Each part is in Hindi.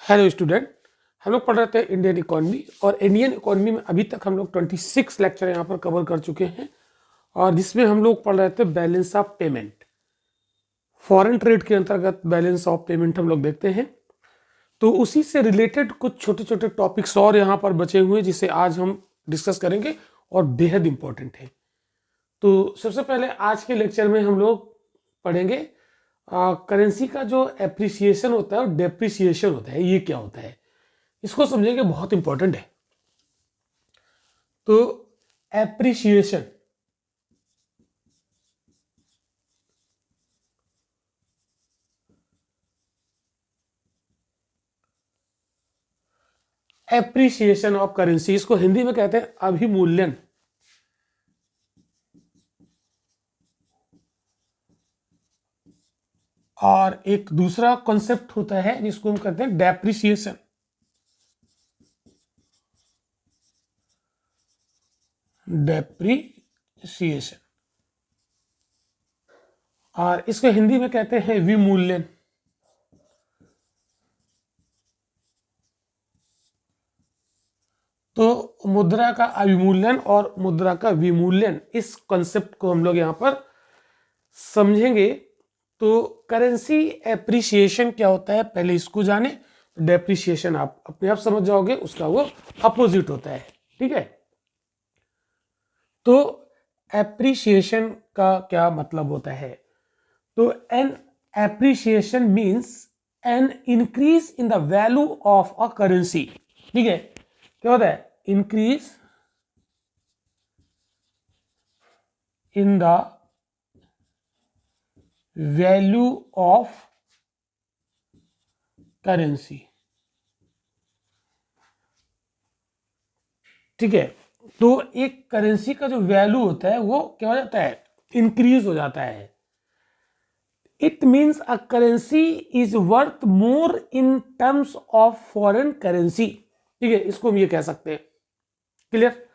हेलो स्टूडेंट, हम लोग पढ़ रहे थे इंडियन इकोनॉमी। और इंडियन इकोनॉमी में अभी तक हम लोग 26 लेक्चर यहाँ पर कवर कर चुके हैं, और जिसमें हम लोग पढ़ रहे थे balance of payment. Foreign trade के अंतर्गत बैलेंस ऑफ पेमेंट हम लोग देखते हैं। तो उसी से रिलेटेड कुछ छोटे छोटे टॉपिक्स और यहाँ पर बचे हुए हैं जिसे आज हम डिस्कस करेंगे और बेहद इंपॉर्टेंट है। तो सबसे पहले आज के लेक्चर में हम लोग पढ़ेंगे करेंसी का जो एप्रिसिएशन होता है और डेप्रिसिएशन होता है, ये क्या होता है, इसको समझेंगे, बहुत इंपॉर्टेंट है। तो एप्रिसिएशन, एप्रिसिएशन ऑफ करेंसी, इसको हिंदी में कहते हैं अभिमूल्यन। और एक दूसरा कॉन्सेप्ट होता है जिसको हम कहते हैं डेप्रिसिएशन। डेप्रिसिएशन, और इसको हिंदी में कहते हैं विमूल्यन। तो मुद्रा का अविमूल्यन और मुद्रा का विमूल्यन, इस कॉन्सेप्ट को हम लोग यहां पर समझेंगे। तो करेंसी एप्रिसिएशन क्या होता है, पहले इसको जाने। डेप्रिसिएशन आप अपने आप समझ जाओगे, उसका वो अपोजिट होता है। ठीक है, तो एप्रिसिएशन का क्या मतलब होता है? तो an appreciation means an increase in the value of a currency. ठीक है, क्या होता है? Increase in the value of currency. ठीक है, तो एक करेंसी का जो वैल्यू होता है वो क्या हो जाता है? इंक्रीज हो जाता है। It means a currency is worth more in terms of foreign currency. ठीक है, इसको हम ये कह सकते हैं। क्लियर?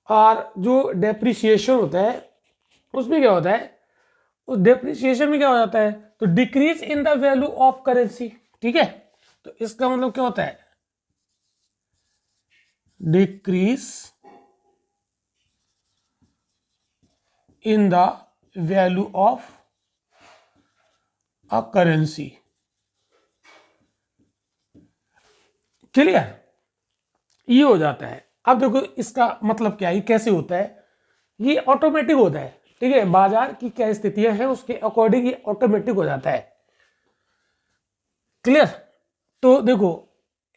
और जो डेप्रिसिएशन होता है उसमें क्या होता है? उस डेप्रिसिएशन में क्या हो जाता है? तो decrease in the value of currency. ठीक है, तो इसका मतलब क्या होता है? Decrease in the value of a currency. Clear? ये हो जाता है। अब देखो इसका मतलब क्या है, कैसे होता है? ये ऑटोमेटिक होता है। ठीक है, बाजार की क्या स्थितियां हैं उसके अकॉर्डिंग ये ऑटोमेटिक हो जाता है। क्लियर? तो देखो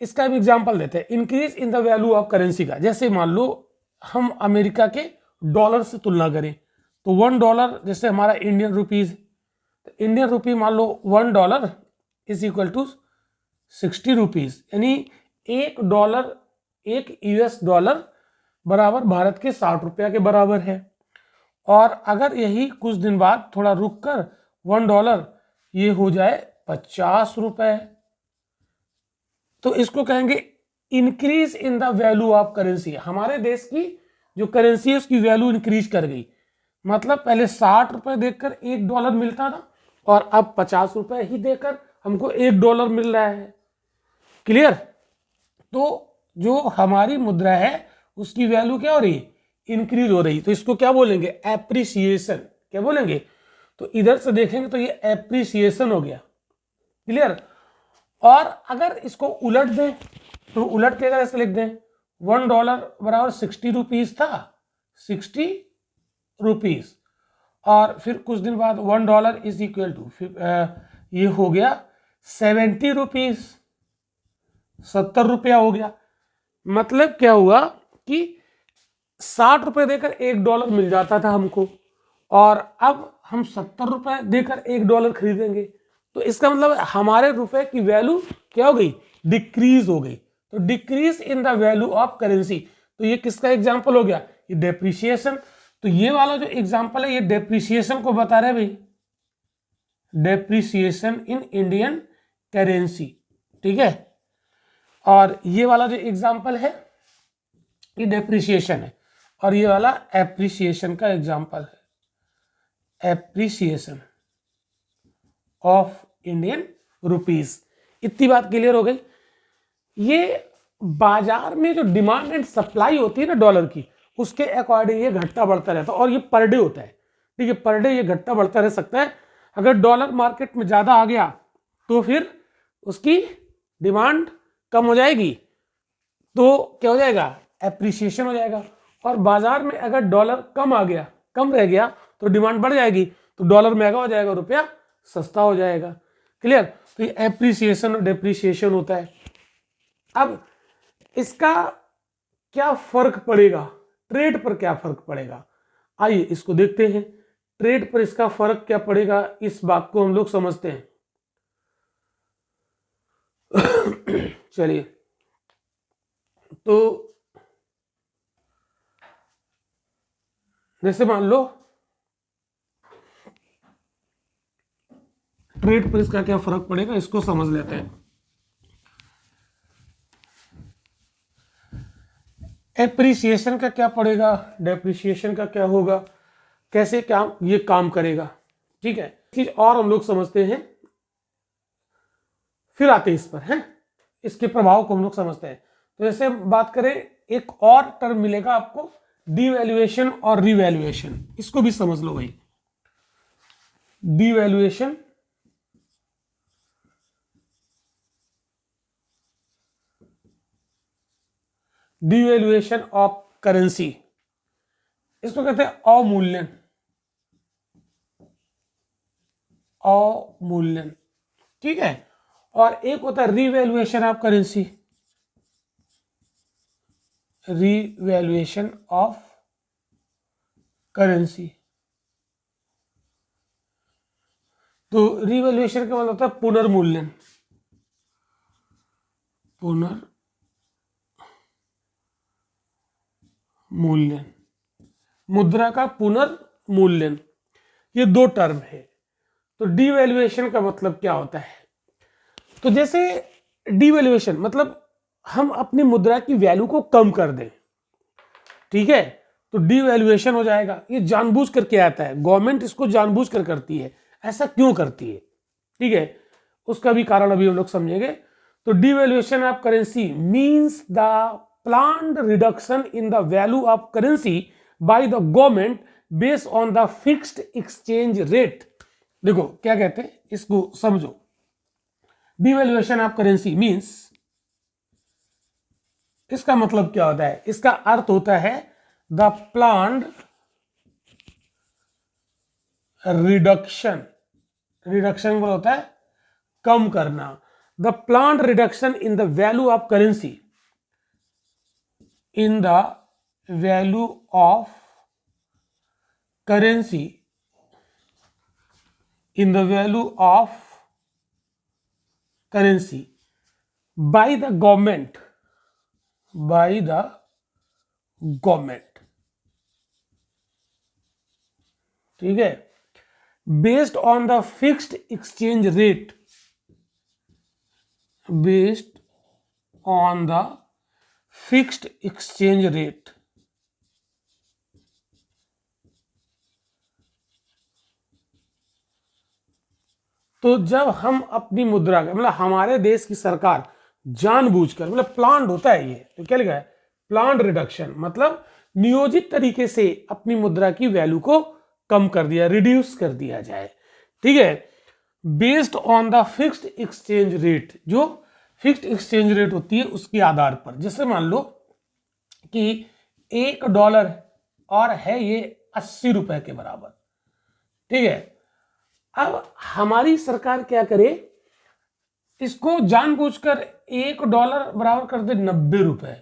इसका भी एग्जांपल देते हैं, increase in the value of currency का। जैसे मान लो हम अमेरिका के डॉलर से तुलना करें, तो $1 जैसे हमारा इंडियन रुपीज, तो इंडियन रुपी मान लो $1 इज इक्वल टू 60 रुपीज, यानी $1, एक US डॉलर बराबर भारत के 60 रुपया के बराबर है। और अगर यही कुछ दिन बाद थोड़ा रुक कर $1 ये हो जाए 50 रुपए, तो इसको कहेंगे increase in the value of currency. हमारे देश की जो करेंसी है उसकी वैल्यू इंक्रीज कर गई। मतलब पहले 60 रुपए देकर $1 मिलता था, और अब 50 रुपए ही देकर हमको $1 मिल रहा है। क्लियर? तो जो हमारी मुद्रा है उसकी वैल्यू क्या हो रही है? इंक्रीज हो रही। तो इसको क्या बोलेंगे? एप्रिसिएशन। क्या बोलेंगे? तो इधर से देखेंगे तो ये एप्रिसिएशन हो गया। क्लियर? और अगर इसको उलट दें तो उलट के अगर ऐसे लिख दें, $1 बराबर 60 रुपीज था, 60 रुपीज, और फिर कुछ दिन बाद $1 इज इक्वल टू ये हो गया 70 रुपीज, 70 रुपया हो गया। मतलब क्या हुआ कि 60 रुपए देकर $1 मिल जाता था हमको, और अब हम 70 रुपए देकर $1 खरीदेंगे। तो इसका मतलब हमारे रुपए की वैल्यू क्या हो गई? डिक्रीज हो गई। तो decrease in the value of currency, तो ये किसका एग्जांपल हो गया? ये डेप्रिसिएशन। तो ये वाला जो एग्जांपल है ये डेप्रिसिएशन को बता रहे भाई, डेप्रिसिएशन इन इंडियन करेंसी। ठीक है, और ये वाला जो एग्जांपल है ये डेप्रिसिएशन है, और ये वाला एप्रिसिएशन का एग्जांपल है, एप्रिसिएशन ऑफ इंडियन रुपीज। इतनी बात क्लियर हो गई। ये बाजार में जो डिमांड एंड सप्लाई होती है ना डॉलर की, उसके अकॉर्डिंग ये घटता बढ़ता रहता है, और ये पर डे होता है। ठीक है, पर डे ये घटता बढ़ता रह सकता है। अगर डॉलर मार्केट में ज़्यादा आ गया तो फिर उसकी डिमांड कम हो जाएगी, तो क्या हो जाएगा, एप्रिसिएशन हो जाएगा। और बाजार में अगर डॉलर कम आ गया, कम रह गया, तो डिमांड बढ़ जाएगी, तो डॉलर महंगा हो जाएगा, रुपया सस्ता हो जाएगा। क्लियर। तो ये एप्रिसिएशन और डेप्रिसिएशन होता है। अब इसका क्या फर्क पड़ेगा, ट्रेड पर क्या फर्क पड़ेगा, आइए इसको देखते हैं। ट्रेड पर इसका फर्क क्या पड़ेगा, इस बात को हम लोग समझते हैं। चलिए, तो जैसे मान लो ट्रेड पर इसका क्या फर्क पड़ेगा, इसको समझ लेते हैं। एप्रिसिएशन का क्या पड़ेगा, डेप्रिसिएशन का क्या होगा, कैसे क्या ये काम करेगा। ठीक है, चीज और हम लोग समझते हैं, फिर आते हैं इस पर, हैं इसके प्रभाव को हम लोग समझते हैं। तो जैसे बात करें, एक और टर्म मिलेगा आपको, डिवैल्यूएशन और रिवैल्यूएशन, इसको भी समझ लो भाई। डिवैल्यूएशन डिवैल्यूएशन ऑफ करेंसी, इसको कहते हैं अवमूल्यन, अवमूल्यन। ठीक है, और एक होता है revaluation of currency, revaluation of currency. तो रिवैल्यूएशन का मतलब होता है पुनर्मूल्यन, पुनर्मूल्यन, मुद्रा का पुनर्मूल्यन। ये दो टर्म है। तो डिवैल्यूएशन का मतलब क्या होता है, तो जैसे डिवैल्यूएशन मतलब हम अपनी मुद्रा की वैल्यू को कम कर दें, ठीक है, तो डिवैल्यूएशन हो जाएगा। ये जानबूझ करके आता है, गवर्नमेंट इसको जानबूझ कर करती है। ऐसा क्यों करती है, ठीक है, उसका भी कारण अभी हम लोग समझेंगे। तो devaluation of currency means the planned reduction in the value of currency by the government based on the fixed exchange rate. देखो क्या कहते हैं, इसको समझो। डिवैल्यूएशन ऑफ करेंसी मींस, इसका मतलब क्या होता है, इसका अर्थ होता है द प्लान्ड रिडक्शन, रिडक्शन मतलब होता है कम करना, the planned reduction in the value of currency, in the value of currency, in the value of currency by the government, by the government, ठीक है, based on the fixed exchange rate, based on the fixed exchange rate। तो जब हम अपनी मुद्रा का मतलब हमारे देश की सरकार जानबूझकर, मतलब प्लान्ड होता है ये, तो क्या लिखा है, प्लान्ड रिडक्शन, मतलब नियोजित तरीके से अपनी मुद्रा की वैल्यू को कम कर दिया, रिड्यूस कर दिया जाए, ठीक है, based on the fixed exchange rate, जो फिक्स्ड एक्सचेंज रेट होती है उसके आधार पर। जैसे मान लो कि $1 और है ये 80 रुपए के बराबर, ठीक है। अब हमारी सरकार क्या करे, इसको जानबूझकर $1 बराबर कर दे 90 रुपए,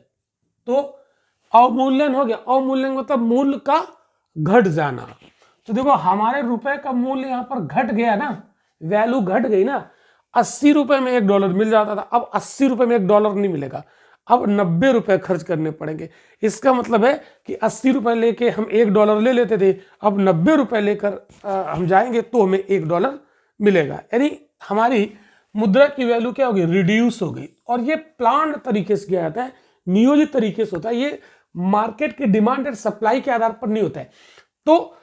तो अवमूल्यन हो गया। अवमूल्यन मतलब मूल्य का घट जाना। तो देखो हमारे रुपए का मूल्य यहां पर घट गया ना, वैल्यू घट गई ना। 80 रुपए में $1 मिल जाता था, अब 80 रुपए में $1 नहीं मिलेगा, अब 90 रुपए खर्च करने पड़ेंगे। इसका मतलब है कि 80 रुपए लेके हम $1 ले लेते थे, अब 90 रुपए लेकर हम जाएंगे तो हमें $1 मिलेगा, यानी हमारी मुद्रा की वैल्यू क्या होगी, रिड्यूस हो गई। और ये प्लान्ड तरीके से किया जाता है, नियोजित तरीके से होता है, ये मार्केट की डिमांड एंड सप्लाई के आधार पर नहीं होता है। तो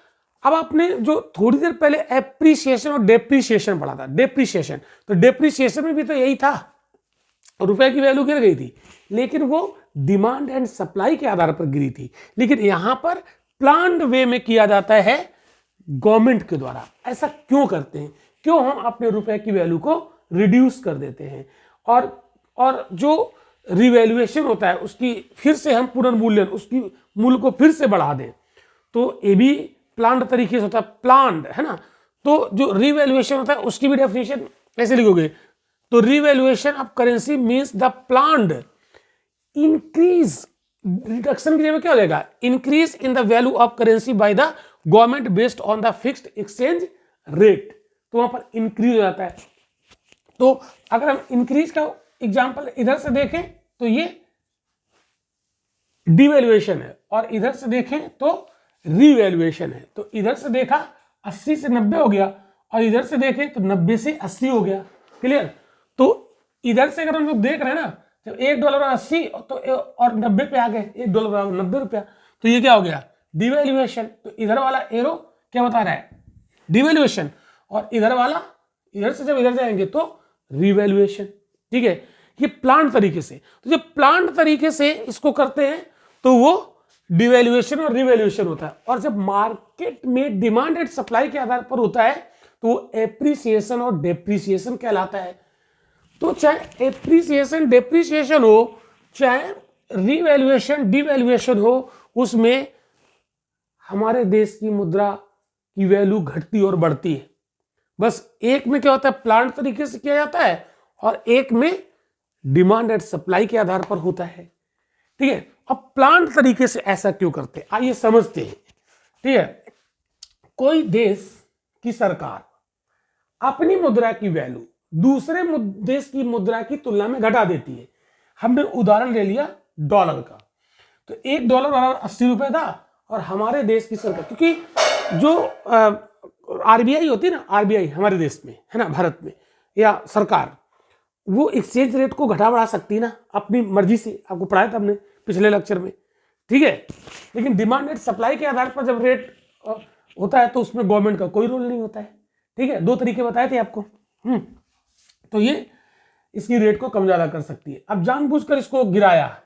अब आपने जो थोड़ी देर पहले एप्रिसिएशन और डेप्रिसिएशन पढ़ा था, डेप्रिसिएशन, तो डेप्रिसिएशन में भी तो यही था, रुपए की वैल्यू गिर गई थी, लेकिन वो डिमांड एंड सप्लाई के आधार पर गिरी थी। लेकिन यहां पर प्लान्ड वे में किया जाता है गवर्नमेंट के द्वारा। ऐसा क्यों करते हैं? क्यों हम अपने रुपए की वैल्यू को रिड्यूस कर देते हैं और जो रिवैल्यूएशन होता है उसकी फिर से हम पुनर्मूल्यन, उसकी मूल्य को फिर से बढ़ा दें, तो ये भी प्लान्ड तरीके से होता है, प्लान्ड है ना। तो जो रिवैल्यूएशन होता है उसकी भी डेफिनेशन कैसे लिखोगे? तो revaluation of currency means the planned increase, reduction की जगह क्या हो जाएगा? Increase in the value of currency by the government based on the fixed exchange rate. तो वहां पर इंक्रीज हो जाता है। तो अगर हम इंक्रीज का एग्जांपल इधर से देखें तो ये डिवैल्यूएशन है, और इधर से देखें तो रिवैल्यूएशन है। तो इधर से देखा 80 से 90 हो गया, और इधर से देखें तो 90 से 80 हो गया। क्लियर? तो इधर से अगर हम लोग देख रहे हैं ना, जब $1.80 तो और 90 पे आ गए, $1 90 रुपया, तो ये क्या हो गया? डिवैल्यूएशन। तो इधर वाला एरो क्या बता रहा है? डिवैल्यूएशन, और इधर वाला, इधर से जब इधर जाएंगे तो रिवैल्यूएशन। ठीक है, ये प्लांट तरीके से। तो जब प्लांट तरीके से इसको करते हैं तो वो डिवैल्यूएशन और रिवैल्यूएशन होता है। और जब मार्केट में डिमांड एंड सप्लाई के आधार पर होता है तो वो एप्रिसिएशन और डेप्रिसिएशन कहलाता है। तो चाहे एप्रिसिएशन डेप्रिसिएशन हो, चाहे रिवैल्यूएशन डिवैल्यूएशन हो, उसमें हमारे देश की मुद्रा की वैल्यू घटती और बढ़ती है। बस एक में क्या होता है? प्लांट तरीके से किया जाता है, और एक में डिमांड एंड सप्लाई के आधार पर होता है। ठीक है, अब प्लांट तरीके से ऐसा क्यों करते हैं, आइए समझते हैं। ठीक है, कोई देश की सरकार अपनी मुद्रा की वैल्यू दूसरे देश की मुद्रा की तुलना में घटा देती है। हमने उदाहरण ले लिया डॉलर का, तो $1 80 था, और हमारे देश की सरकार, क्योंकि जो आरबीआई होती है ना, आरबीआई हमारे देश में है ना, भारत में, या सरकार, वो एक्सचेंज रेट को घटा बढ़ा सकती है ना अपनी मर्जी से। आपको पढ़ाया था हमने पिछले लेक्चर में। ठीक है, लेकिन डिमांड एंड सप्लाई के आधार पर जब रेट होता है तो उसमें गवर्नमेंट का कोई रोल नहीं होता है। ठीक है, दो तरीके बताए थे आपको। तो ये इसकी रेट को कम ज्यादा कर सकती है। अब जानबूझकर इसको गिराया,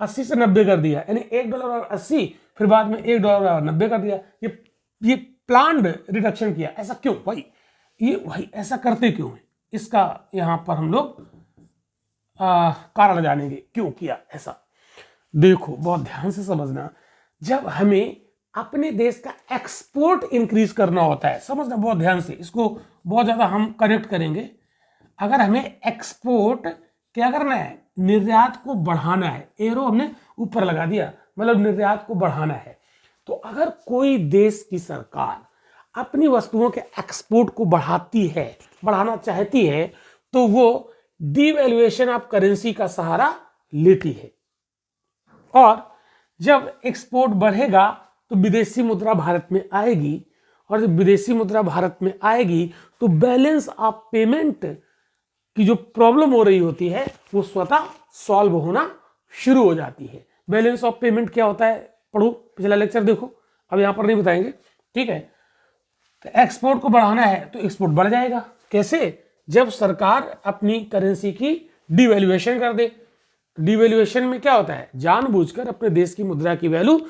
80 से 90 कर दिया, यानी $1.80, फिर बाद में $1.90 कर दिया। ये प्लान्ड रिडक्शन किया। ऐसा क्यों भाई? ये भाई ऐसा करते क्यों है? इसका यहां पर हम लोग कारण जानेंगे क्यों किया ऐसा। देखो, बहुत ध्यान से समझना। जब हमें अपने देश का एक्सपोर्ट इंक्रीज करना होता है, समझना बहुत ध्यान से, इसको बहुत ज्यादा हम कनेक्ट करेंगे। अगर हमें एक्सपोर्ट क्या करना है? निर्यात को बढ़ाना है। एरो हमने ऊपर लगा दिया, मतलब निर्यात को बढ़ाना है। तो अगर कोई देश की सरकार अपनी वस्तुओं के एक्सपोर्ट को बढ़ाती है, बढ़ाना चाहती है, तो वो डिवैल्यूएशन ऑफ करेंसी का सहारा लेती है। और जब एक्सपोर्ट बढ़ेगा तो विदेशी मुद्रा भारत में आएगी, और जब विदेशी मुद्रा भारत में आएगी तो बैलेंस ऑफ पेमेंट की जो प्रॉब्लम हो रही होती है वो स्वतः सॉल्व होना शुरू हो जाती है। बैलेंस ऑफ पेमेंट क्या होता है? पढ़ो, पिछला लेक्चर देखो, अब यहां पर नहीं बताएंगे। ठीक है, तो एक्सपोर्ट को बढ़ाना है तो एक्सपोर्ट बढ़ जाएगा। कैसे? जब सरकार अपनी करेंसी की डिवैल्यूएशन कर दे। डिवैल्यूएशन में क्या होता है? जानबूझकर अपने देश की मुद्रा की वैल्यू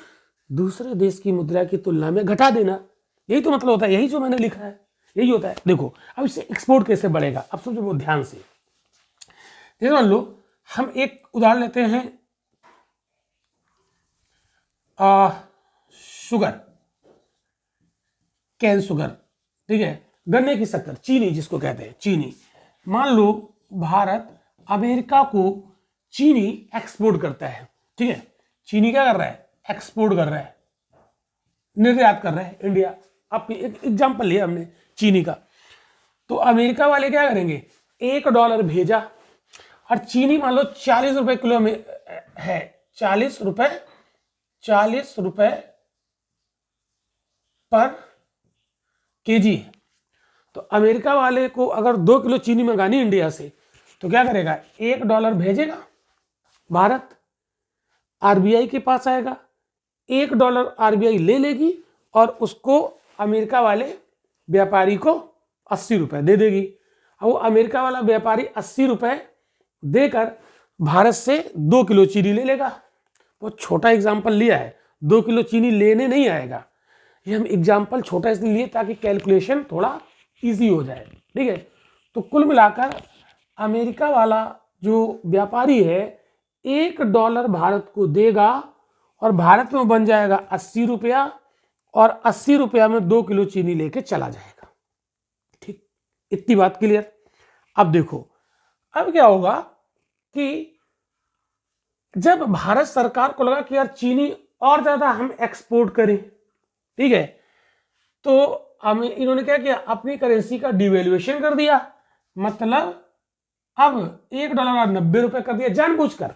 दूसरे देश की मुद्रा की तुलना में घटा देना। यही तो मतलब होता है, यही जो मैंने लिखा है यही होता है। देखो, अब इससे एक्सपोर्ट कैसे बढ़ेगा, अब समझो बहुत ध्यान से। जैसे मान लो हम एक उदाहरण लेते हैं, शुगर, कैन शुगर। ठीक है, गन्ने की शक्कर, चीनी जिसको कहते हैं, चीनी। मान लो भारत अमेरिका को चीनी एक्सपोर्ट करता है। ठीक है, चीनी क्या कर रहा है? एक्सपोर्ट कर रहा है, निर्यात कर रहा है इंडिया। अब एक एग्जांपल लिया हमने चीनी का। तो अमेरिका वाले क्या करेंगे? $1 भेजा, और चीनी मान लो 40 रुपए किलो में है, 40 रुपए पर केजी है। तो अमेरिका वाले को अगर 2 किलो चीनी मंगानी इंडिया से, तो क्या करेगा? $1 भेजेगा भारत, आरबीआई के पास आएगा, $1 आरबीआई ले लेगी और उसको अमेरिका वाले व्यापारी को 80 रुपये दे देगी। अब वो अमेरिका वाला व्यापारी 80 रुपये देकर भारत से 2 किलो चीनी ले लेगा। बहुत छोटा एग्जाम्पल लिया है, 2 किलो चीनी लेने नहीं आएगा, ये हम एग्जाम्पल छोटा इसलिए लिए ताकि कैलकुलेशन थोड़ा इजी हो जाए, ठीक है। तो कुल मिलाकर अमेरिका वाला जो व्यापारी है $1 भारत को देगा और भारत में बन जाएगा 80 रुपया, और 80 रुपया में 2 किलो चीनी लेके चला जाएगा। ठीक, इतनी बात क्लियर। अब देखो, अब क्या होगा कि जब भारत सरकार को लगा कि यार चीनी और ज्यादा हम एक्सपोर्ट करें, ठीक है, तो इन्होंने क्या किया, अपनी करेंसी का डिवेल्युएशन कर दिया। मतलब अब $1 और 90 रुपये कर दिया जानबूझकर।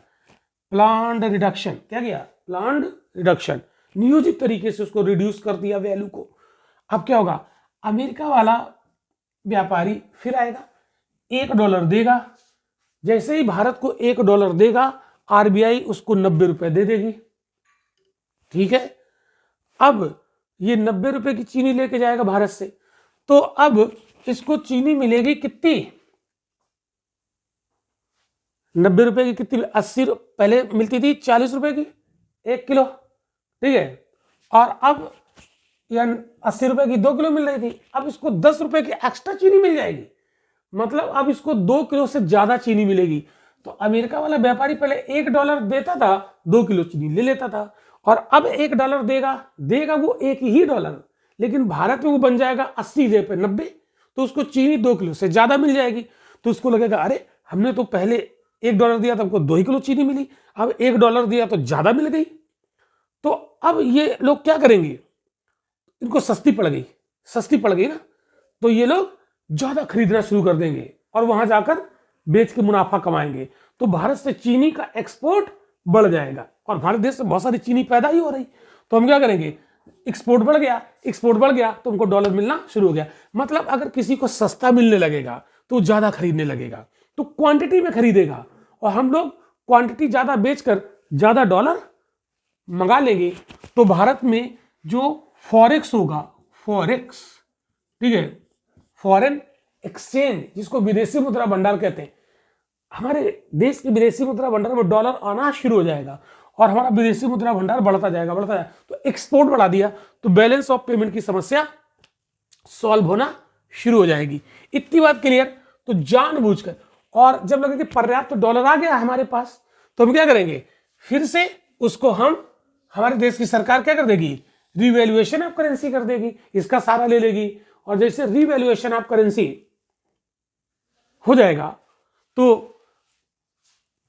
प्लान्ड रिडक्शन, क्या किया, प्लान्ड रिडक्शन, नियोजित तरीके से उसको रिड्यूस कर दिया वैल्यू को। अब क्या होगा, अमेरिका वाला व्यापारी फिर आएगा, $1 देगा। जैसे ही भारत को $1 देगा, आरबीआई उसको 90 रुपये दे देगी, ठीक है। अब ये 90 रुपये की चीनी लेके जाएगा भारत से, तो अब इसको चीनी मिलेगी कितनी, 90 रुपये की कितनी, 80 पहले मिलती थी 40 रुपये की 1 किलो, ठीक है, और अब या 80 रुपये की 2 किलो मिल रही थी, अब इसको 10 रुपये की एक्स्ट्रा चीनी मिल जाएगी। मतलब अब इसको 2 किलो से ज्यादा चीनी मिलेगी। तो अमेरिका वाला व्यापारी पहले $1 देता था, 2 किलो चीनी ले लेता था, और अब $1 देगा वो $1 ही, लेकिन भारत में वो बन जाएगा 80 जगह पे 90, तो उसको चीनी 2 किलो से ज्यादा मिल जाएगी। तो उसको लगेगा अरे हमने तो पहले $1 दिया था, हमको 2 किलो चीनी मिली, अब $1 दिया तो ज्यादा मिल गई। तो अब ये लोग क्या करेंगे, इनको सस्ती पड़ गई ना, तो ये लोग ज्यादा खरीदना शुरू कर देंगे और वहां जाकर बेच के मुनाफा कमाएंगे। तो भारत से चीनी का एक्सपोर्ट बढ़ जाएगा, और भारत देश से बहुत सारी चीनी पैदा ही हो रही, तो हम क्या करेंगे, एक्सपोर्ट बढ़ गया तो हमको डॉलर मिलना शुरू हो गया। मतलब अगर किसी को सस्ता मिलने लगेगा तो ज्यादा खरीदने लगेगा, तो क्वांटिटी में खरीदेगा, और हम लोग क्वांटिटी ज्यादा बेचकर ज्यादा डॉलर मंगा लेंगे। तो भारत में जो फॉरेक्स होगा, फॉरेक्स, ठीक है, फॉरेन एक्सचेंज, जिसको विदेशी मुद्रा भंडार कहते हैं, हमारे देश के विदेशी मुद्रा भंडार में डॉलर आना शुरू हो जाएगा और हमारा विदेशी मुद्रा भंडार बढ़ता जाएगा। तो एक्सपोर्ट बढ़ा दिया तो बैलेंस ऑफ पेमेंट की समस्या सॉल्व होना शुरू हो जाएगी। इतनी बात क्लियर। तो जानबूझकर, और जब लगे कि पर्याप्त डॉलर आ गया हमारे पास, तो हम क्या करेंगे, फिर से उसको हमारे देश की सरकार क्या कर देगी, रिवैल्यूएशन ऑफ करेंसी कर देगी, इसका सारा ले लेगी। और जैसे रिवैल्यूएशन ऑफ करेंसी हो जाएगा तो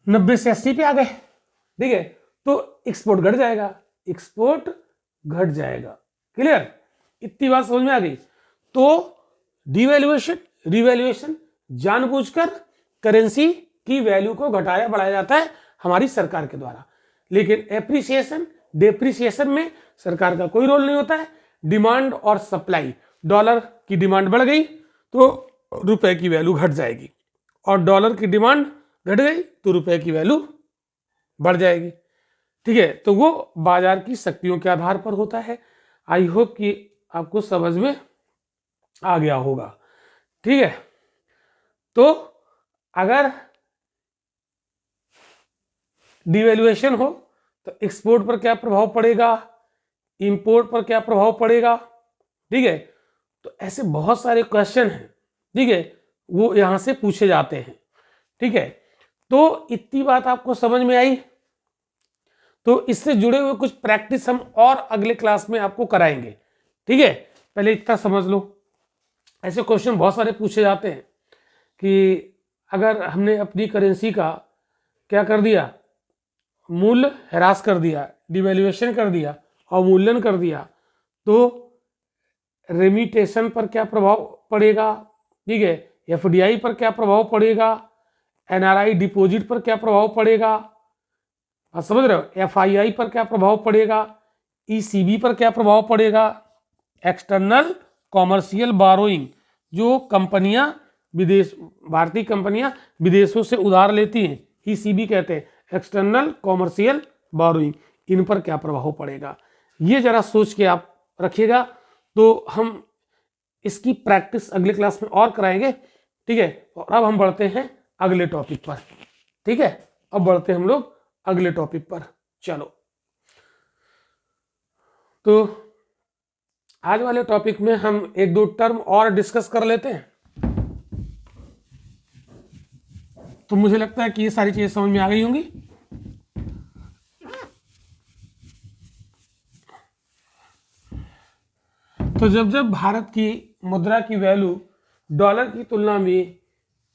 90 से 80 पे आ गए, ठीक है, तो एक्सपोर्ट घट जाएगा। क्लियर, इतनी बात समझ में आ गई। तो रिवैल्यूएशन जानबूझकर करेंसी की वैल्यू को घटाया बढ़ाया जाता है हमारी सरकार के द्वारा, लेकिन एप्रिसिएशन डेप्रिसिएशन में सरकार का कोई रोल नहीं होता है। डिमांड और सप्लाई, डॉलर की डिमांड बढ़ गई तो रुपए की वैल्यू घट जाएगी, और डॉलर की डिमांड घट गई तो रुपए की वैल्यू बढ़ जाएगी, ठीक है। तो वो बाजार की शक्तियों के आधार पर होता है। आई होप कि आपको समझ में आ गया होगा, ठीक है। तो अगर डिवैल्यूएशन हो तो एक्सपोर्ट पर क्या प्रभाव पड़ेगा, इंपोर्ट पर क्या प्रभाव पड़ेगा, ठीक है। तो ऐसे बहुत सारे क्वेश्चन हैं, ठीक है, वो यहां से पूछे जाते हैं, ठीक है। तो इतनी बात आपको समझ में आई। तो इससे जुड़े हुए कुछ प्रैक्टिस हम और अगले क्लास में आपको कराएंगे, ठीक है। पहले इतना समझ लो, ऐसे क्वेश्चन बहुत सारे पूछे जाते हैं कि अगर हमने अपनी करेंसी का क्या कर दिया, मूल्य ह्रास कर दिया, डिवैल्यूएशन कर दिया, अवमूल्यन कर दिया, तो रेमिटेशन पर क्या प्रभाव पड़ेगा, ठीक है, एफडीआई पर क्या प्रभाव पड़ेगा, एनआरआई डिपॉजिट पर क्या प्रभाव पड़ेगा, आप समझ रहे हो, एफआईआई पर क्या प्रभाव पड़ेगा, ईसीबी पर क्या प्रभाव पड़ेगा, एक्सटर्नल कॉमर्शियल बारोइंग, जो कंपनियां भारतीय कंपनियां विदेशों से उधार लेती हैं, ईसीबी कहते हैं, एक्सटर्नल कॉमर्शियल बारोइंग, इन पर क्या प्रभाव पड़ेगा। ये जरा सोच के आप रखिएगा। तो हम इसकी प्रैक्टिस अगले क्लास में और कराएंगे, ठीक है। और अब हम बढ़ते हैं अगले टॉपिक पर, ठीक है। अब बढ़ते हैं हम लोग अगले टॉपिक पर। चलो, तो आज वाले टॉपिक में हम एक दो टर्म और डिस्कस कर लेते हैं। तो मुझे लगता है कि ये सारी चीजें समझ में आ गई होंगी। तो जब जब भारत की मुद्रा की वैल्यू डॉलर की तुलना में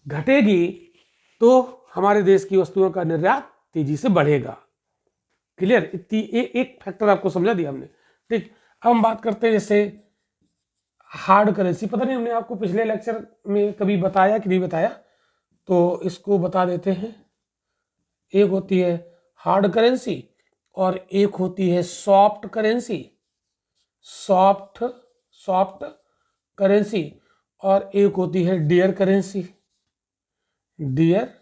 घटेगी तो हमारे देश की वस्तुओं का निर्यात तेजी से बढ़ेगा। क्लियर? इतनी एक फैक्टर आपको समझा दिया हमने, ठीक। अब हम बात करते हैं जैसे हार्ड करेंसी। पता नहीं हमने आपको पिछले लेक्चर में कभी बताया कि नहीं बताया, तो इसको बता देते हैं। एक होती है हार्ड करेंसी और एक होती है सॉफ्ट करेंसी। सॉफ्ट करेंसी और एक होती है डियर करेंसी। डियर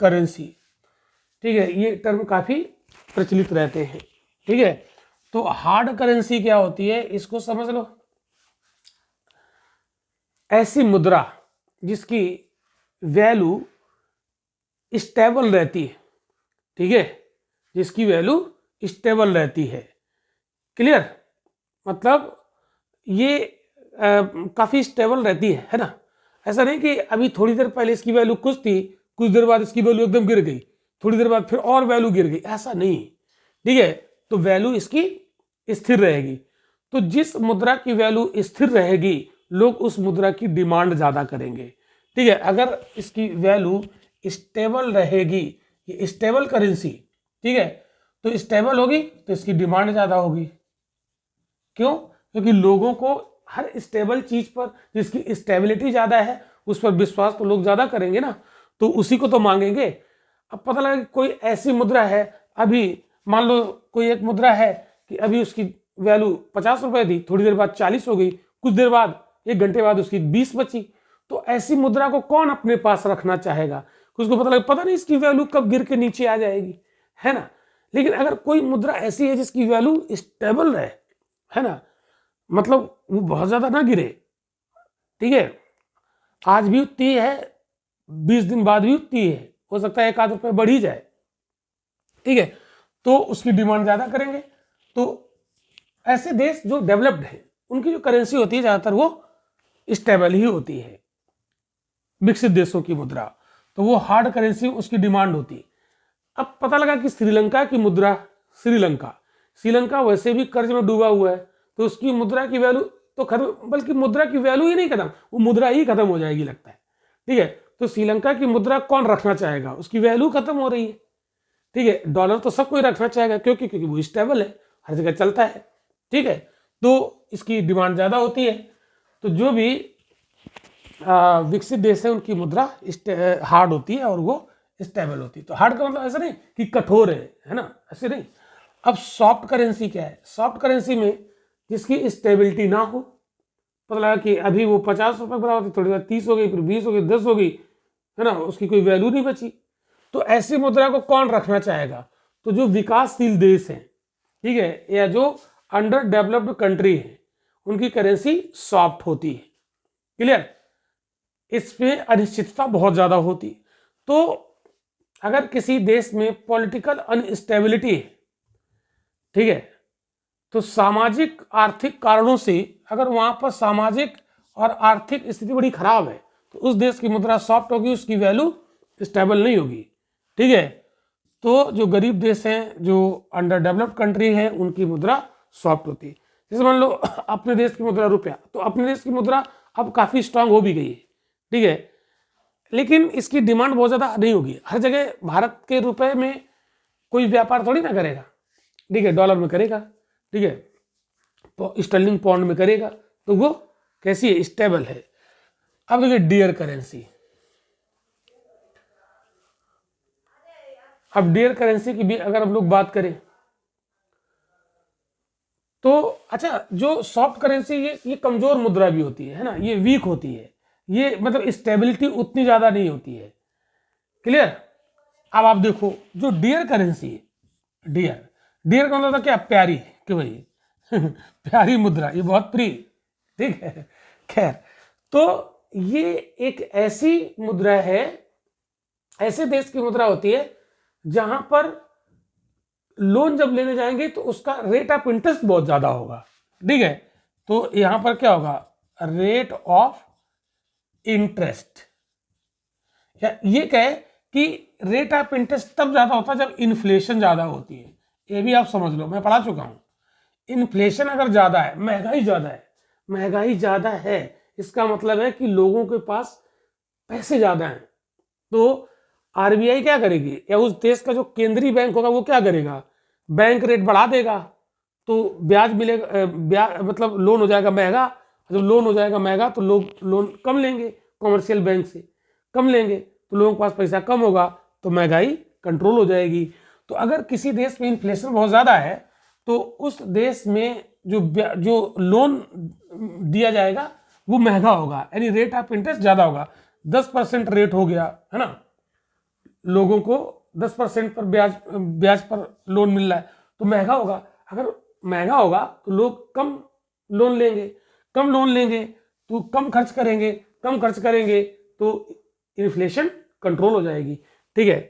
करेंसी, ठीक है। ये टर्म काफी प्रचलित रहते हैं, ठीक है। तो हार्ड करेंसी क्या होती है, इसको समझ लो। ऐसी मुद्रा जिसकी वैल्यू स्टेबल रहती है, ठीक है, जिसकी वैल्यू स्टेबल रहती है। क्लियर? मतलब ये काफी स्टेबल रहती है ना। ऐसा नहीं कि अभी थोड़ी देर पहले इसकी वैल्यू कुछ थी, कुछ देर बाद इसकी वैल्यू एकदम गिर गई, थोड़ी देर बाद फिर और वैल्यू गिर गई, ऐसा नहीं, ठीक है। तो वैल्यू इसकी स्थिर रहेगी। तो जिस मुद्रा की वैल्यू स्थिर रहेगी लोग उस मुद्रा की डिमांड ज्यादा करेंगे, ठीक है। अगर इसकी वैल्यू स्टेबल रहेगी, ये स्टेबल करेंसी, ठीक है, तो स्टेबल होगी तो इसकी डिमांड ज्यादा होगी। क्यों? क्योंकि लोगों को हर स्टेबल चीज पर, जिसकी स्टेबिलिटी ज्यादा है, उस पर विश्वास तो लोग ज्यादा करेंगे ना, तो उसी को तो मांगेंगे। अब पता लगा कि कोई ऐसी मुद्रा है, अभी मान लो कोई एक मुद्रा है कि अभी उसकी वैल्यू 50 रुपए थी, थोड़ी देर बाद 40 हो गई, कुछ देर बाद, एक घंटे बाद उसकी 20 बची। तो ऐसी मुद्रा को कौन अपने पास रखना चाहेगा? उसको पता नहीं इसकी वैल्यू कब गिर के नीचे आ जाएगी, है ना। लेकिन अगर कोई मुद्रा ऐसी है जिसकी वैल्यू स्टेबल रहे, है ना, मतलब वो बहुत ज्यादा ना गिरे, ठीक है, आज भी उतनी है, 20 दिन बाद भी उतनी है, हो सकता है 1 आध रुपए बढ़ ही जाए, ठीक है, तो उसकी डिमांड ज्यादा करेंगे। तो ऐसे देश जो डेवलप्ड है उनकी जो करेंसी होती है ज्यादातर वो स्टेबल ही होती है। विकसित देशों की मुद्रा तो वो हार्ड करेंसी, उसकी डिमांड होती है। अब पता लगा कि श्रीलंका की मुद्रा, श्रीलंका वैसे भी कर्ज में डूबा हुआ है, तो उसकी मुद्रा की वैल्यू तो खत्म, बल्कि मुद्रा की वैल्यू ही नहीं खत्म, वो मुद्रा ही खत्म हो जाएगी लगता है, ठीक है। तो श्रीलंका की मुद्रा कौन रखना चाहेगा? उसकी वैल्यू खत्म हो रही है, ठीक है। डॉलर तो सब कोई रखना चाहेगा, क्योंकि वो स्टेबल है, हर जगह चलता है, ठीक है। तो इसकी डिमांड ज्यादा होती है। तो जो भी विकसित देश है उनकी मुद्रा हार्ड होती है और वो स्टेबल होती है। तो हार्ड का मतलब ऐसा नहीं कि कठोर है ना, ऐसे नहीं। अब सॉफ्ट करेंसी क्या है? सॉफ्ट करेंसी में जिसकी स्टेबिलिटी ना हो, पता लगा कि अभी वो 50 रुपए बराबर थी, थोड़ी देर 30 हो गई, फिर 20 हो गई, 10 हो गई, है ना, उसकी कोई वैल्यू नहीं बची। तो ऐसी मुद्रा को कौन रखना चाहेगा? तो जो विकासशील देश हैं, ठीक है, या जो अंडर डेवलप्ड कंट्री है, उनकी करेंसी सॉफ्ट होती है। क्लियर? इसमें अनिश्चितता बहुत ज्यादा होती। तो अगर किसी देश में पॉलिटिकल अनस्टेबिलिटी है, ठीक है, तो सामाजिक आर्थिक कारणों से अगर वहां पर सामाजिक और आर्थिक स्थिति बड़ी खराब है तो उस देश की मुद्रा सॉफ्ट होगी, उसकी वैल्यू स्टेबल नहीं होगी, ठीक है। तो जो गरीब देश हैं, जो अंडर डेवलप्ड कंट्री है, उनकी मुद्रा सॉफ्ट होती है। जैसे मान लो अपने देश की मुद्रा रुपया, तो अपने देश की मुद्रा अब काफी स्ट्रांग हो भी गई है, ठीक है, लेकिन इसकी डिमांड बहुत ज्यादा नहीं होगी। हर जगह भारत के रुपए में कोई व्यापार थोड़ी ना करेगा, ठीक है, डॉलर में करेगा, ठीक है, तो स्टर्लिंग पाउंड में करेगा, तो वो कैसी है? स्टेबल है। अब देखिए डियर करेंसी। अब डियर करेंसी की भी अगर हम लोग बात करें तो अच्छा, जो सॉफ्ट करेंसी ये कमजोर मुद्रा भी होती है ना, ये वीक होती है, ये मतलब स्टेबिलिटी उतनी ज्यादा नहीं होती है। क्लियर? अब आप देखो जो डियर करेंसी है, डियर का मतलब क्या? प्यारी, कि भाई प्यारी मुद्रा, ये बहुत प्रिय, ठीक है। खैर, तो ये एक ऐसी मुद्रा है, ऐसे देश की मुद्रा होती है जहां पर लोन जब लेने जाएंगे तो उसका रेट ऑफ इंटरेस्ट बहुत ज्यादा होगा, ठीक है। तो यहां पर क्या होगा, रेट ऑफ इंटरेस्ट, या ये कहे कि रेट ऑफ इंटरेस्ट तब ज्यादा होता है जब इन्फ्लेशन ज्यादा होती है। ये भी आप समझ लो, मैं पढ़ा चुका हूं। इन्फ्लेशन अगर ज्यादा है, महंगाई ज्यादा है, महंगाई ज्यादा है, इसका मतलब है कि लोगों के पास पैसे ज्यादा हैं। तो आरबीआई क्या करेगी, या उस देश का जो केंद्रीय बैंक होगा वो क्या करेगा, बैंक रेट बढ़ा देगा, तो ब्याज मिलेगा, ब्याज मतलब लोन हो जाएगा महंगा। जब लोन हो जाएगा महंगा तो लोग लोन कम लेंगे, कॉमर्शियल बैंक से कम लेंगे, तो लोगों के पास पैसा कम होगा, तो महंगाई कंट्रोल हो जाएगी। तो अगर किसी देश में इन्फ्लेशन बहुत ज़्यादा है तो उस देश में जो लोन दिया जाएगा वो महंगा होगा, यानी रेट ऑफ इंटरेस्ट ज़्यादा होगा। 10% रेट हो गया है ना, लोगों को 10% पर ब्याज पर लोन मिल रहा है, तो महंगा होगा। अगर महंगा होगा तो लोग कम लोन लेंगे, कम लोन लेंगे तो कम खर्च करेंगे, कम खर्च करेंगे तो इन्फ्लेशन कंट्रोल हो जाएगी, ठीक है।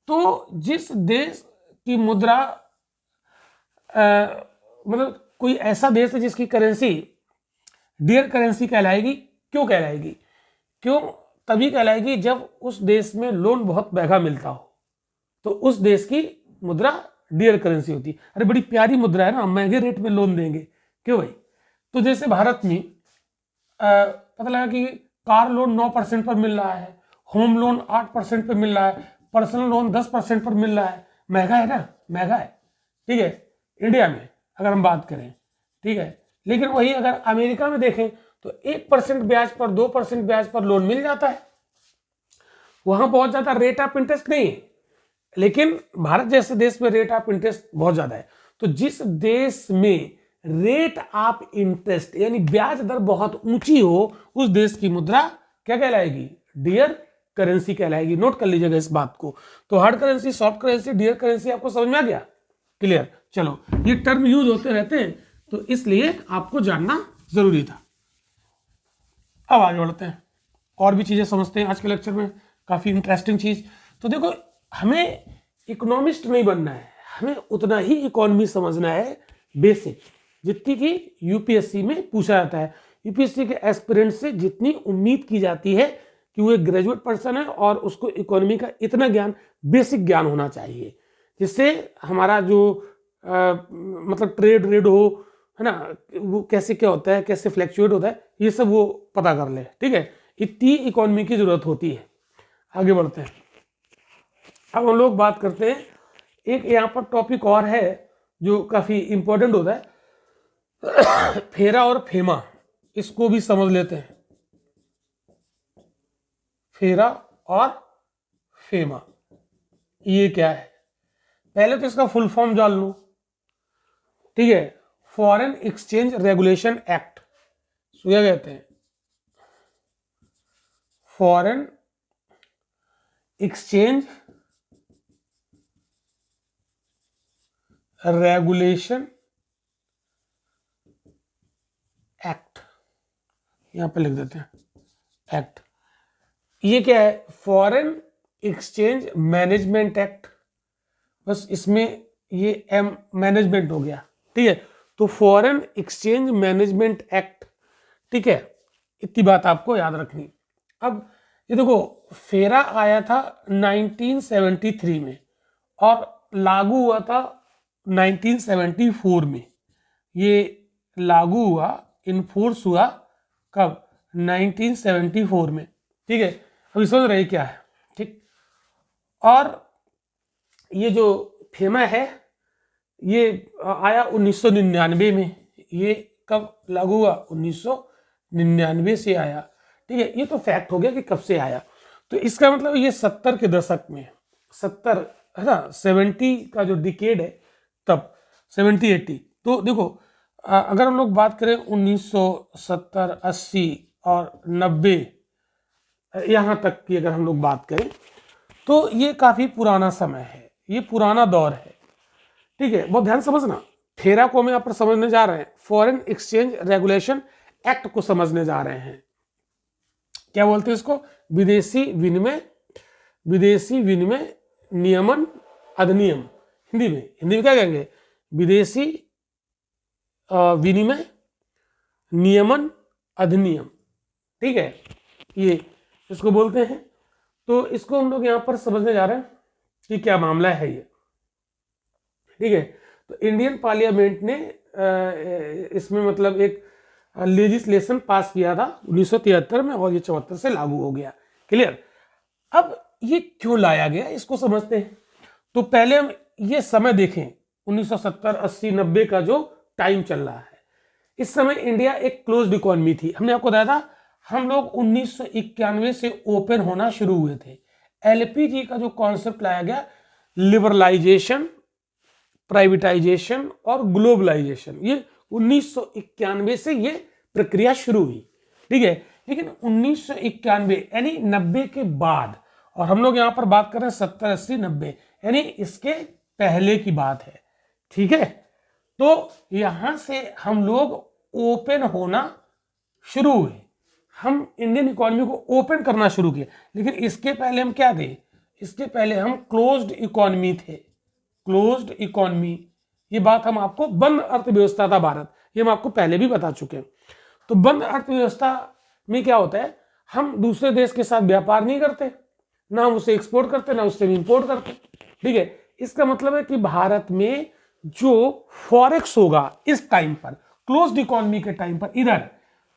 तो जिस देश की मुद्रा मतलब कोई ऐसा देश है जिसकी करेंसी डियर करेंसी कहलाएगी, क्यों कहलाएगी, क्यों तभी कहलाएगी जब उस देश में लोन बहुत महंगा मिलता हो, तो उस देश की मुद्रा डियर करेंसी होती है। अरे बड़ी प्यारी मुद्रा है ना, महंगे रेट में लोन देंगे, क्यों भाई। तो जैसे भारत में पता लगा कि कार लोन 9% पर मिल रहा है, होम लोन 8% पर मिल रहा है, पर्सनल लोन 10% पर मिल रहा है। महंगा है ना, महंगा है, ठीक है, इंडिया में अगर हम बात करें, ठीक है। लेकिन वही अगर अमेरिका में देखें तो 1% ब्याज पर, 2% ब्याज पर लोन मिल जाता है। वहां बहुत ज्यादा रेट ऑफ इंटरेस्ट नहीं है, लेकिन भारत जैसे देश में रेट ऑफ इंटरेस्ट बहुत ज्यादा है। तो जिस देश में रेट ऑफ इंटरेस्ट यानी ब्याज दर बहुत ऊंची हो, उस देश की मुद्रा क्या कहलाएगी, डियर करेंसी कहलाएगी। नोट कर लीजिएगा इस बात को। तो hard currency, soft currency, dear currency आपको समझ में आ गया, क्लियर। चलो, ये टर्म यूज होते रहते हैं तो इसलिए आपको जानना जरूरी था। अब आगे बढ़ते हैं, और भी चीजें समझते हैं आज के लेक्चर में, काफी इंटरेस्टिंग चीज। तो देखो, हमें इकोनॉमिस्ट नहीं बनना है, हमें उतना ही इकोनॉमी समझना है बेसिक, जितनी कि यूपीएससी में पूछा जाता है। यूपीएससी के एस्पिरेंट से जितनी उम्मीद की जाती है कि वो एक ग्रेजुएट पर्सन है और उसको इकोनॉमी का इतना ज्ञान, बेसिक ज्ञान होना चाहिए, जिससे हमारा जो मतलब ट्रेड हो, है ना, वो कैसे क्या होता है, कैसे फ्लैक्चुएट होता है, ये सब वो पता कर ले, ठीक है। इतनी इकोनॉमी की जरूरत होती है। आगे बढ़ते हैं, अब हम लोग बात करते हैं, एक यहाँ पर टॉपिक और है जो काफी इंपॉर्टेंट होता है, फेरा और फेमा, इसको भी समझ लेते हैं। फेरा और फेमा ये क्या है, पहले तो इसका फुल फॉर्म जान लो, ठीक है। फॉरेन एक्सचेंज रेगुलेशन एक्ट, क्या कहते हैं, फॉरेन एक्सचेंज रेगुलेशन एक्ट, यहां पे लिख देते हैं एक्ट। ये क्या है, फॉरेन एक्सचेंज मैनेजमेंट एक्ट, बस इसमें ये एम मैनेजमेंट हो गया, ठीक है। तो फॉरेन एक्सचेंज मैनेजमेंट एक्ट, ठीक है, इतनी बात आपको याद रखनी। अब ये देखो, फेरा आया था 1973 में और लागू हुआ था 1974 में। ये लागू हुआ, इनफोर्स हुआ कब, 1974 में, ठीक है। अभी समझ रहे क्या है, ठीक। और ये जो फेमा है ये आया 1999 में। ये कब लागू हुआ, 1999 से आया, ठीक है। ये तो फैक्ट हो गया कि कब से आया। तो इसका मतलब ये 70 के दशक में, 70 है ना, 70 का जो डिकेड है तब, 70-80। तो देखो, अगर हम लोग बात करें 1970, 80 और 90 यहाँ तक की अगर हम लोग बात करें तो ये काफी पुराना समय है, ये पुराना दौर है, ठीक है। बहुत ध्यान समझना, फेरा को हम यहाँ पर समझने जा रहे हैं, फॉरेन एक्सचेंज रेगुलेशन एक्ट को समझने जा रहे हैं। क्या बोलते हैं इसको? विदेशी विनिमय नियमन अधिनियम। हिंदी में क्या कहेंगे? विदेशी विनिमय नियमन अधिनियम। ठीक है, ये इसको बोलते हैं। तो इसको हम लोग यहाँ पर समझने जा रहे हैं कि क्या मामला है ये। ठीक है, तो इंडियन पार्लियामेंट ने इसमें मतलब एक लेजिस्लेशन पास किया था 1973 में और ये 74 से लागू हो गया। क्लियर? अब ये क्यों लाया गया इसको समझते हैं। तो पहले हम ये समय देखें, 1970, 80, 90 का जो टाइम चल रहा है। इस समय इंडिया एक क्लोज्ड इकोनॉमी थी। हमने आपको बताया था हम लोग 1991 से ओपन होना शुरू हुए थे। एलपीजी का जो कॉन्सेप्ट लाया गया, लिबरलाइजेशन, प्राइवेटाइजेशन और ग्लोबलाइजेशन, ये 1991 से ये प्रक्रिया शुरू हुई। ठीक है, लेकिन 1991 यानी 90 के बाद, और हम लोग यहां पर बात कर रहे हैं 70, 80, 90, यानी इसके पहले की बात है। ठीक है, तो यहां से हम लोग ओपन होना शुरू हुए, हम इंडियन इकोनॉमी को ओपन करना शुरू किए। लेकिन इसके पहले हम क्या थे? इसके पहले हम क्लोज्ड इकोनॉमी थे। क्लोज्ड इकोनॉमी, ये बात हम आपको, बंद अर्थव्यवस्था था भारत, ये हम आपको पहले भी बता चुके हैं। तो बंद अर्थव्यवस्था में क्या होता है? हम दूसरे देश के साथ व्यापार नहीं करते, ना हम उसे एक्सपोर्ट करते, ना उससे इंपोर्ट करते। ठीक है, इसका मतलब है कि भारत में जो फॉरेक्स होगा इस टाइम पर, क्लोज्ड इकोनॉमी के टाइम पर इधर,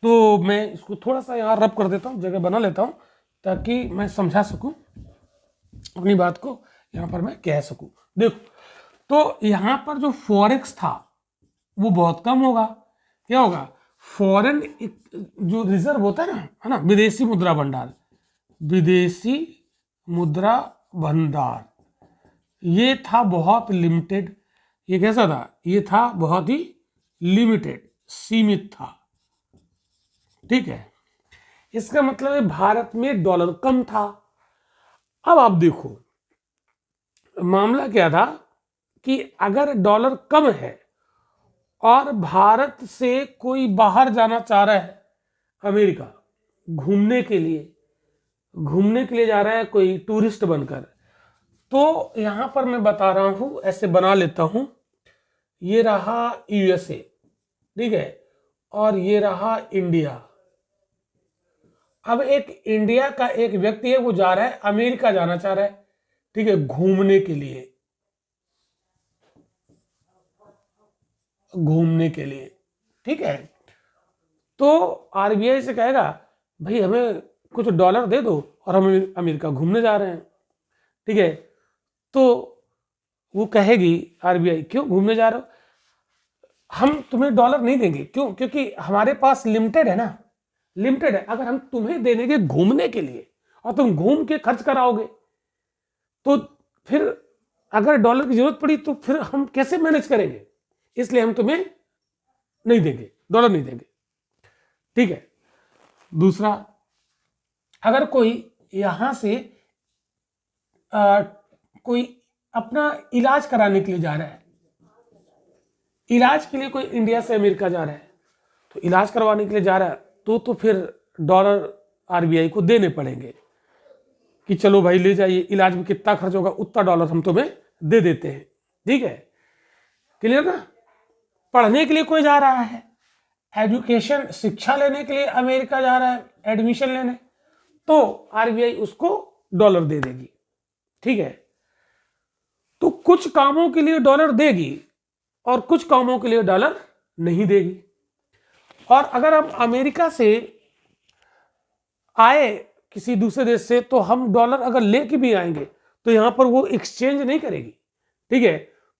तो मैं इसको थोड़ा सा यहाँ रब कर देता हूँ, जगह बना लेता हूँ ताकि मैं समझा सकूं अपनी बात को, यहाँ पर मैं कह सकूं। देखो, तो यहाँ पर जो फॉरेक्स था वो बहुत कम होगा। क्या होगा? फॉरेन जो रिजर्व होता है ना, विदेशी मुद्रा भंडार, विदेशी मुद्रा भंडार, ये था बहुत लिमिटेड। ये कैसा था? ये था बहुत ही लिमिटेड, सीमित था। ठीक है, इसका मतलब है भारत में डॉलर कम था। अब आप देखो मामला क्या था कि अगर डॉलर कम है और भारत से कोई बाहर जाना चाह रहा है, अमेरिका घूमने के लिए जा रहा है कोई टूरिस्ट बनकर, तो यहां पर मैं बता रहा हूं, ऐसे बना लेता हूं, ये रहा यूएसए, ठीक है, और ये रहा इंडिया। अब एक इंडिया का एक व्यक्ति है, वो जा रहा है अमेरिका जाना चाह रहा है, ठीक है, घूमने के लिए, ठीक है। तो आरबीआई से कहेगा भाई हमें कुछ डॉलर दे दो और हम अमेरिका घूमने जा रहे हैं, ठीक है। तो वो कहेगी आरबीआई, क्यों घूमने जा रहे हो? हम तुम्हें डॉलर नहीं देंगे। क्यों? क्योंकि हमारे पास लिमिटेड है ना, लिमिटेड है। अगर हम तुम्हें देने के घूमने के लिए और तुम घूम के खर्च कराओगे, तो फिर अगर डॉलर की जरूरत पड़ी तो फिर हम कैसे मैनेज करेंगे? इसलिए हम तुम्हें नहीं देंगे, डॉलर नहीं देंगे, ठीक है। दूसरा, अगर कोई यहां से कोई अपना इलाज कराने के लिए जा रहा है, इलाज के लिए कोई इंडिया से अमेरिका जा रहा है, तो इलाज करवाने के लिए जा रहा है तो फिर डॉलर आरबीआई को देने पड़ेंगे कि चलो भाई ले जाइए, इलाज में कितना खर्च होगा उतना डॉलर हम तुम्हें दे देते हैं, ठीक है। क्लियर ना? पढ़ने के लिए कोई जा रहा है, एजुकेशन शिक्षा लेने के लिए अमेरिका जा रहा है एडमिशन लेने, तो आरबीआई उसको डॉलर दे देगी, ठीक है। तो कुछ कामों के लिए डॉलर देगी और कुछ कामों के लिए डॉलर नहीं देगी। और अगर हम अमेरिका से आए किसी दूसरे देश से, तो हम डॉलर अगर लेके भी आएंगे तो यहां पर वो एक्सचेंज नहीं करेगी, ठीक है।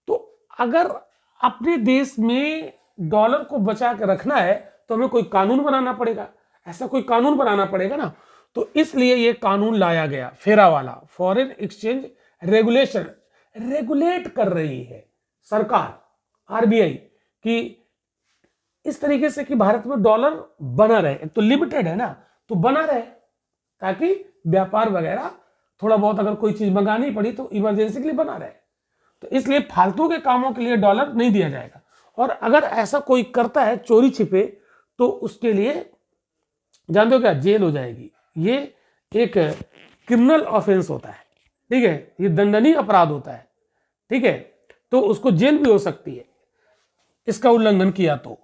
तो अगर अपने देश में डॉलर को बचा के रखना है तो हमें कोई कानून बनाना पड़ेगा, ऐसा कोई कानून बनाना पड़ेगा ना। तो इसलिए ये कानून लाया गया, फेरा वाला, फॉरेन एक्सचेंज रेगुलेशन। रेगुलेट कर रही है सरकार, आरबीआई, कि इस तरीके से कि भारत में डॉलर बना रहे। तो लिमिटेड है ना, तो बना रहे ताकि व्यापार वगैरह थोड़ा बहुत अगर कोई चीज मंगानी पड़ी तो इमरजेंसी के लिए बना रहे। तो इसलिए फालतू के कामों के लिए डॉलर नहीं दिया जाएगा। और अगर ऐसा कोई करता है चोरी छिपे तो उसके लिए जानते हो क्या, जेल हो जाएगी। ये एक क्रिमिनल ऑफेंस होता है, ठीक है, ये दंडनीय अपराध होता है, ठीक है, तो उसको जेल भी हो सकती है इसका उल्लंघन किया तो।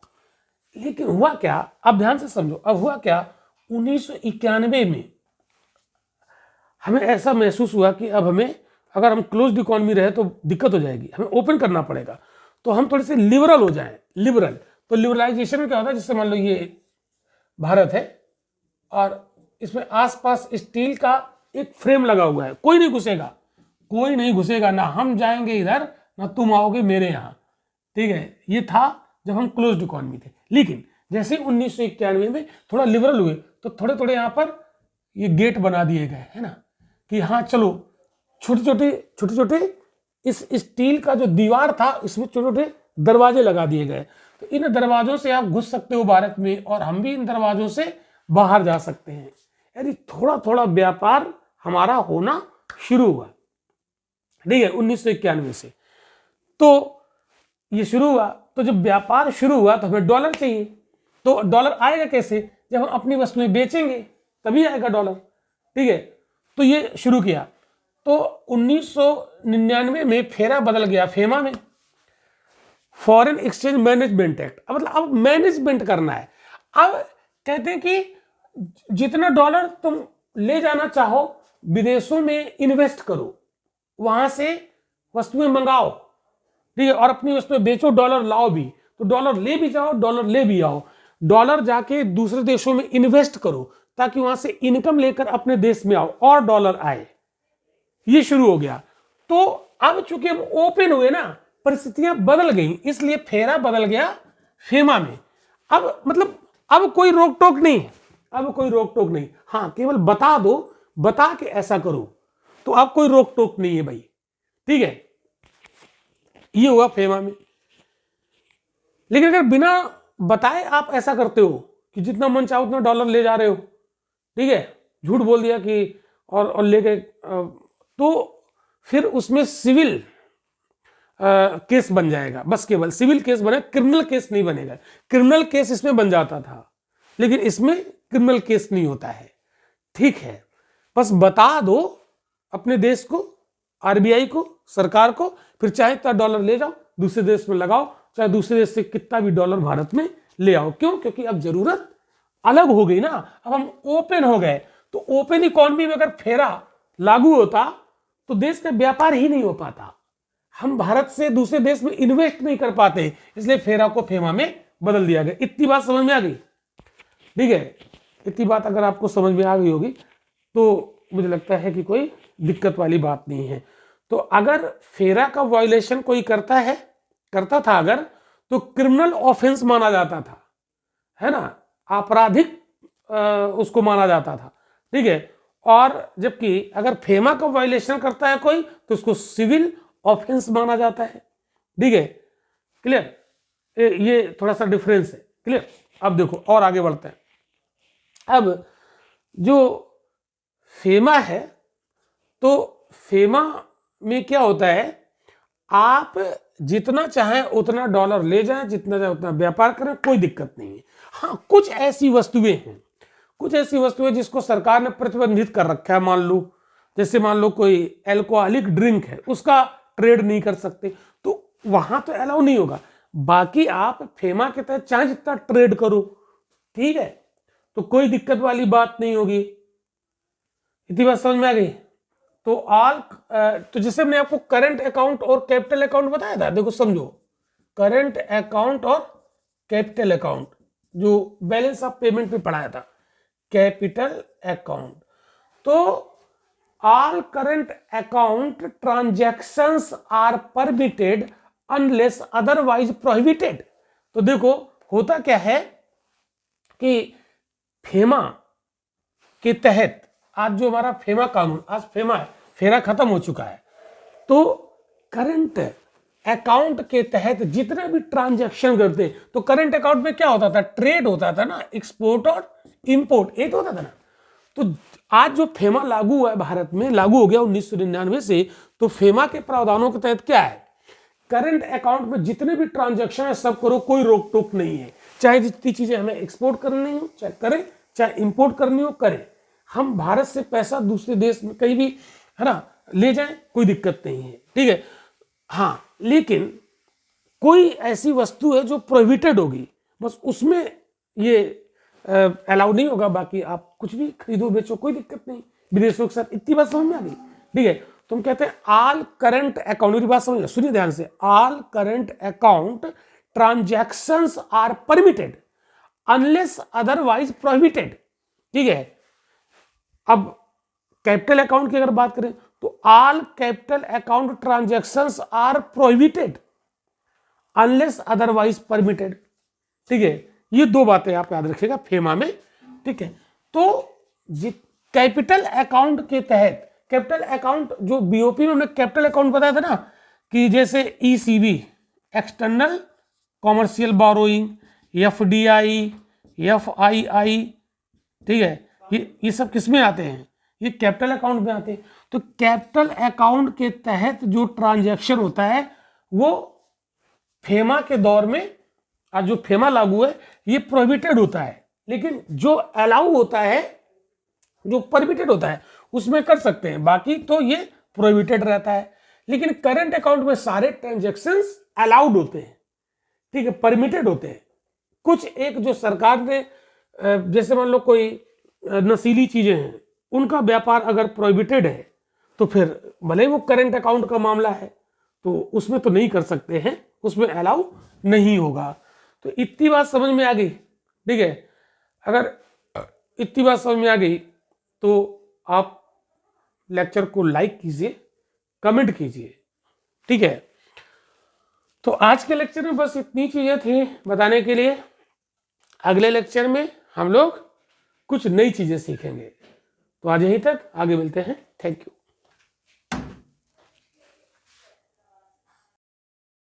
लेकिन हुआ क्या, अब ध्यान से समझो, अब हुआ क्या, 1991 में हमें ऐसा महसूस हुआ कि अब हमें, अगर हम क्लोज्ड इकोनॉमी रहे तो दिक्कत हो जाएगी, हमें ओपन करना पड़ेगा, तो हम थोड़े से लिबरल हो जाएं। लिबरल, तो लिबरलाइजेशन में क्या होता है, जैसे मान लो ये भारत है और इसमें आसपास स्टील का एक फ्रेम लगा हुआ है, कोई नहीं घुसेगा, कोई नहीं घुसेगा, ना हम जाएंगे इधर ना तुम आओगे मेरे यहाँ, ठीक है। ये था जब हम क्लोज्ड इकोनॉमी थे। लेकिन जैसे 1991 में थोड़ा लिबरल हुए तो थोड़े थोड़े यहाँ पर ये गेट बना दिए गए, है ना, कि हाँ चलो छोटे छोटे इस स्टील का जो दीवार था इसमें छोटे छोटे दरवाजे लगा दिए गए, तो इन दरवाजों से आप घुस सकते हो भारत में और हम भी इन दरवाजों से बाहर जा सकते हैं। यानी थोड़ा थोड़ा व्यापार हमारा होना शुरू हुआ, ठीक है, 1991 से। तो ये शुरू हुआ, तो जब व्यापार शुरू हुआ तो हमें डॉलर चाहिए, तो डॉलर आएगा कैसे, जब हम अपनी वस्तुएं बेचेंगे तभी आएगा डॉलर, ठीक है। तो ये शुरू किया, तो 1999 में फेरा बदल गया फेमा में, फॉरेन एक्सचेंज मैनेजमेंट एक्ट। अब मतलब अब मैनेजमेंट करना है। अब कहते हैं कि जितना डॉलर तुम ले जाना चाहो विदेशों में इन्वेस्ट करो, वहां से वस्तुएं मंगाओ, ठीक है, और अपनी वस्तुएं बेचो, डॉलर लाओ भी, तो डॉलर ले भी जाओ, डॉलर ले भी आओ, डॉलर जाके दूसरे देशों में इन्वेस्ट करो ताकि वहां से इनकम लेकर अपने देश में आओ और डॉलर आए। ये शुरू हो गया। तो अब चूंकि हम ओपन हुए ना, परिस्थितियां बदल गई, इसलिए फेरा बदल गया फेमा में। अब मतलब अब कोई रोक टोक नहीं, अब कोई रोक टोक नहीं, हाँ केवल बता दो, बता के ऐसा करो, तो अब कोई रोक टोक नहीं है भाई, ठीक है। ये हुआ फेमा में। लेकिन अगर बिना बताए आप ऐसा करते हो कि जितना मन चाहो उतना डॉलर ले जा रहे हो, ठीक है, झूठ बोल दिया कि और लेके, तो फिर उसमें सिविल केस बन जाएगा, बस केवल सिविल केस बने, क्रिमिनल केस नहीं बनेगा। क्रिमिनल केस इसमें बन जाता था, लेकिन इसमें क्रिमिनल केस नहीं होता है, ठीक है। बस बता दो अपने देश को, आरबीआई को, सरकार को, फिर चाहे इतना डॉलर ले जाओ दूसरे देश में लगाओ, चाहे दूसरे देश से कितना भी डॉलर भारत में ले आओ। क्यों? क्योंकि अब जरूरत अलग हो गई ना, अब हम ओपन हो गए। तो ओपन इकोनॉमी में अगर फेरा लागू होता तो देश का व्यापार ही नहीं हो पाता, हम भारत से दूसरे देश में इन्वेस्ट नहीं कर पाते, इसलिए फेरा को फेमा में बदल दिया गया। इतनी बात समझ में आ गई, ठीक है। इतनी बात अगर आपको समझ में आ गई होगी तो मुझे लगता है कि कोई दिक्कत वाली बात नहीं है। तो अगर फेरा का वायलेशन कोई करता था अगर, तो क्रिमिनल ऑफेंस माना जाता था, है ना, आपराधिक उसको माना जाता था, ठीक है। और जबकि अगर फेमा का वायलेशन करता है कोई तो उसको सिविल ऑफेंस माना जाता है, ठीक है। क्लियर? ये थोड़ा सा डिफरेंस है, क्लियर। अब देखो और आगे बढ़ते हैं। अब जो फेमा है, तो फेमा में क्या होता है, आप जितना चाहें उतना डॉलर ले जाएं, जितना चाहे उतना व्यापार करें, कोई दिक्कत नहीं है। हाँ कुछ ऐसी वस्तुएं हैं, कुछ ऐसी वस्तुएं जिसको सरकार ने प्रतिबंधित कर रखा है, मान लो जैसे मान लो कोई एल्कोहलिक ड्रिंक है, उसका ट्रेड नहीं कर सकते, तो वहां तो अलाउ नहीं होगा। बाकी आप फेमा के तहत चाहे जितना ट्रेड करो, ठीक है, तो कोई दिक्कत वाली बात नहीं होगी। इतनी बात समझ में आ गई? तो तो जैसे मैंने आपको करंट अकाउंट और कैपिटल अकाउंट बताया था, देखो समझो, करंट अकाउंट और कैपिटल अकाउंट जो बैलेंस ऑफ पेमेंट पे पढ़ाया था, कैपिटल अकाउंट। तो all current account transactions are permitted unless otherwise prohibited. तो देखो होता क्या है कि फेमा के तहत आज जो हमारा फेमा कानून, आज फेमा है, फेरा खत्म हो चुका है, तो करंट अकाउंट के तहत जितना भी ट्रांजैक्शन करते, तो करंट अकाउंट में क्या होता था, ट्रेड होता था ना, एक्सपोर्ट और इंपोर्ट, एक होता था ना। तो आज जो फेमा लागू हुआ है भारत में, लागू हो गया 1999 से, तो फेमा के प्रावधानों के तहत क्या है करंट अकाउंट में जितने भी ट्रांजैक्शन है सब करो, कोई रोक टोक नहीं है। चाहे जितनी चीजें हमें एक्सपोर्ट करनी हो चाहे करें, चाहे इंपोर्ट करनी हो करें। हम भारत से पैसा दूसरे देश में कहीं भी, है ना, ले जाएं, कोई दिक्कत नहीं है, ठीक है। हाँ, लेकिन कोई ऐसी वस्तु है जो प्रोहिबिटेड होगी, बस उसमें ये अलाउ नहीं होगा। बाकी आप कुछ भी खरीदो बेचो, कोई दिक्कत नहीं विदेशों के साथ। इतनी बात समझ में आ गई, ठीक है। तो हम कहते हैं ऑल करंट अकाउंट, मेरी बात समझिए, सुनिए ध्यान से, all current account transactions are permitted unless otherwise prohibited, ठीक है। अब कैपिटल अकाउंट की अगर बात करें तो all capital account transactions are prohibited unless otherwise permitted, ठीक है। ये दो बातें आप याद रखिएगा फेमा में, ठीक है। तो कैपिटल अकाउंट के तहत, कैपिटल अकाउंट जो बीओपी में हमने कैपिटल अकाउंट बताया था ना, कि जैसे ECB external commercial borrowing, FDI, FII, ठीक है, ये सब किस में आते हैं, ये कैपिटल अकाउंट में आते हैं। तो कैपिटल अकाउंट के तहत जो ट्रांजैक्शन होता है वो फेमा के दौर में, आज जो फेमा लागू है ये प्रोहिबिटेड होता है, लेकिन जो अलाउ होता है, जो परमिटेड होता है उसमें कर सकते हैं, बाकी तो ये प्रोहिबिटेड रहता है। लेकिन करंट अकाउंट में सारे ट्रांजैक्शंस अलाउड होते हैं, ठीक है, परमिटेड होते हैं। कुछ एक जो सरकार ने, जैसे मान लो कोई नशीली चीजें हैं, उनका व्यापार अगर प्रोहिबिटेड है तो फिर भले वो करंट अकाउंट का मामला है तो उसमें तो नहीं कर सकते हैं, उसमें अलाउ नहीं होगा। तो इतनी बात समझ में आ गई, ठीक है। अगर इतनी बात समझ में आ गई तो आप लेक्चर को लाइक कीजिए, कमेंट कीजिए, ठीक है। तो आज के लेक्चर में बस इतनी चीजें थी बताने के लिए। अगले लेक्चर में हम लोग कुछ नई चीजें सीखेंगे। तो आज यहीं तक, आगे मिलते हैं। Thank you.